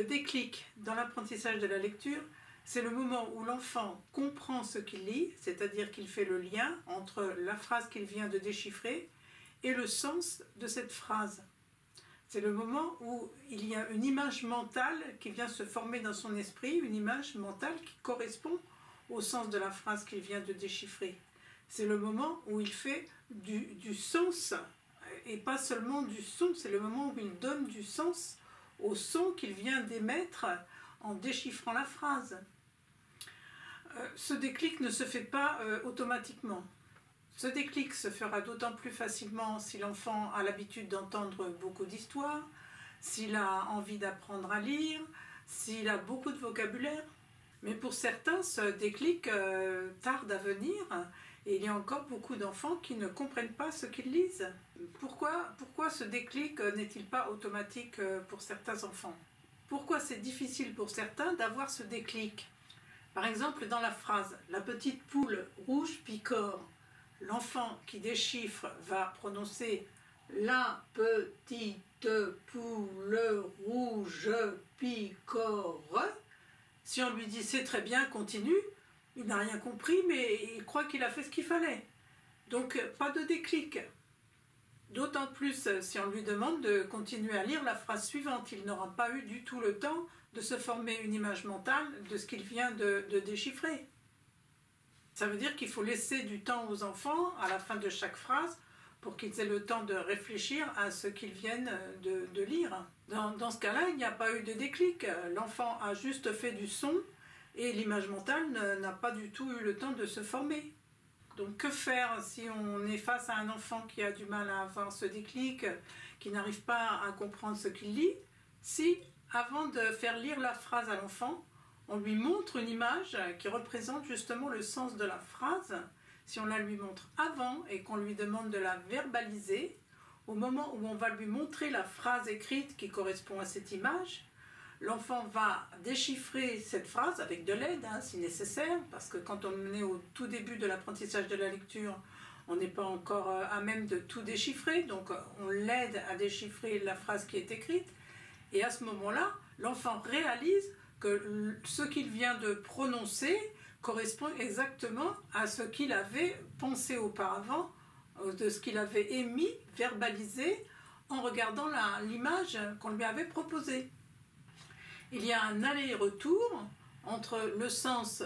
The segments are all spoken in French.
Le déclic dans l'apprentissage de la lecture, c'est le moment où l'enfant comprend ce qu'il lit, c'est-à-dire qu'il fait le lien entre la phrase qu'il vient de déchiffrer et le sens de cette phrase. C'est le moment où il y a une image mentale qui vient se former dans son esprit, une image mentale qui correspond au sens de la phrase qu'il vient de déchiffrer. C'est le moment où il fait du sens et pas seulement du son, c'est le moment où il donne du sens au son qu'il vient d'émettre en déchiffrant la phrase. Ce déclic ne se fait pas automatiquement. Ce déclic se fera d'autant plus facilement si l'enfant a l'habitude d'entendre beaucoup d'histoires, s'il a envie d'apprendre à lire, s'il a beaucoup de vocabulaire. Mais pour certains, ce déclic tarde à venir et il y a encore beaucoup d'enfants qui ne comprennent pas ce qu'ils lisent. Pourquoi ce déclic n'est-il pas automatique pour certains enfants? Pourquoi c'est difficile pour certains d'avoir ce déclic? Par exemple, dans la phrase « La petite poule rouge picore », l'enfant qui déchiffre va prononcer « La petite poule rouge picore ». Si on lui dit « C'est très bien, continue », il n'a rien compris, mais il croit qu'il a fait ce qu'il fallait. Donc, pas de déclic. D'autant plus si on lui demande de continuer à lire la phrase suivante. Il n'aura pas eu du tout le temps de se former une image mentale de ce qu'il vient de déchiffrer. Ça veut dire qu'il faut laisser du temps aux enfants à la fin de chaque phrase pour qu'ils aient le temps de réfléchir à ce qu'ils viennent de lire. Dans ce cas-là, il n'y a pas eu de déclic. L'enfant a juste fait du son et l'image mentale n'a pas du tout eu le temps de se former. Donc que faire si on est face à un enfant qui a du mal à avoir ce déclic, qui n'arrive pas à comprendre ce qu'il lit, si avant de faire lire la phrase à l'enfant, on lui montre une image qui représente justement le sens de la phrase, si on la lui montre avant et qu'on lui demande de la verbaliser, au moment où on va lui montrer la phrase écrite qui correspond à cette image, l'enfant va déchiffrer cette phrase avec de l'aide, si nécessaire, parce que quand on est au tout début de l'apprentissage de la lecture, on n'est pas encore à même de tout déchiffrer, donc on l'aide à déchiffrer la phrase qui est écrite, et à ce moment-là, l'enfant réalise que ce qu'il vient de prononcer correspond exactement à ce qu'il avait pensé auparavant, de ce qu'il avait émis, verbalisé, en regardant l'image qu'on lui avait proposée. Il y a un aller-retour entre le sens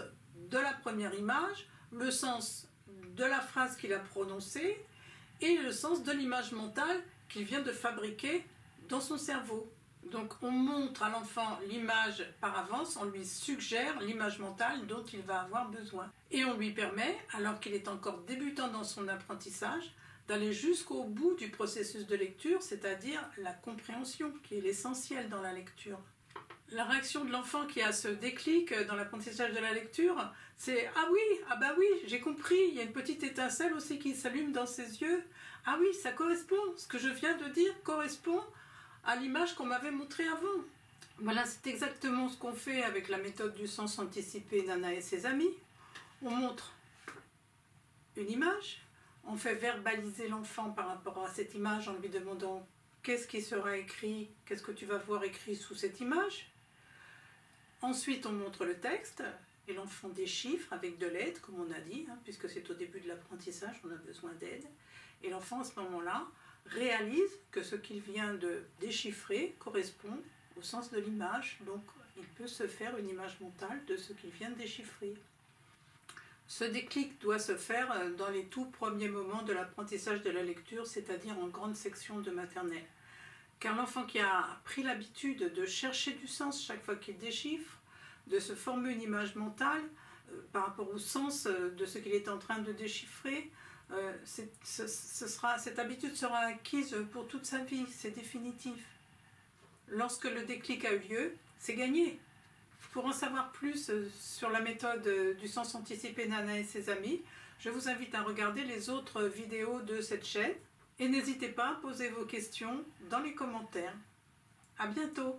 de la première image, le sens de la phrase qu'il a prononcée et le sens de l'image mentale qu'il vient de fabriquer dans son cerveau. Donc on montre à l'enfant l'image par avance, on lui suggère l'image mentale dont il va avoir besoin. Et on lui permet, alors qu'il est encore débutant dans son apprentissage, d'aller jusqu'au bout du processus de lecture, c'est-à-dire la compréhension, qui est l'essentiel dans la lecture. La réaction de l'enfant qui a ce déclic dans l'apprentissage de la lecture, c'est « Ah oui, ah bah oui, j'ai compris, il y a une petite étincelle aussi qui s'allume dans ses yeux. Ah oui, ça correspond, ce que je viens de dire correspond à l'image qu'on m'avait montrée avant. » Voilà, c'est exactement ce qu'on fait avec la méthode du sens anticipé d'Anna et ses amis. On montre une image, on fait verbaliser l'enfant par rapport à cette image en lui demandant qu'est-ce qui sera écrit, qu'est-ce que tu vas voir écrit sous cette image. Ensuite, on montre le texte et l'enfant déchiffre avec de l'aide, comme on a dit, puisque c'est au début de l'apprentissage, on a besoin d'aide. Et l'enfant, à ce moment-là, réalise que ce qu'il vient de déchiffrer correspond au sens de l'image, donc il peut se faire une image mentale de ce qu'il vient de déchiffrer. Ce déclic doit se faire dans les tout premiers moments de l'apprentissage de la lecture, c'est-à-dire en grande section de maternelle. Car l'enfant qui a pris l'habitude de chercher du sens chaque fois qu'il déchiffre, de se former une image mentale par rapport au sens de ce qu'il est en train de déchiffrer, cette habitude sera acquise pour toute sa vie, c'est définitif. Lorsque le déclic a eu lieu, c'est gagné. Pour en savoir plus sur la méthode du sens anticipé d'Anna et ses amis, je vous invite à regarder les autres vidéos de cette chaîne et n'hésitez pas à poser vos questions dans les commentaires. À bientôt!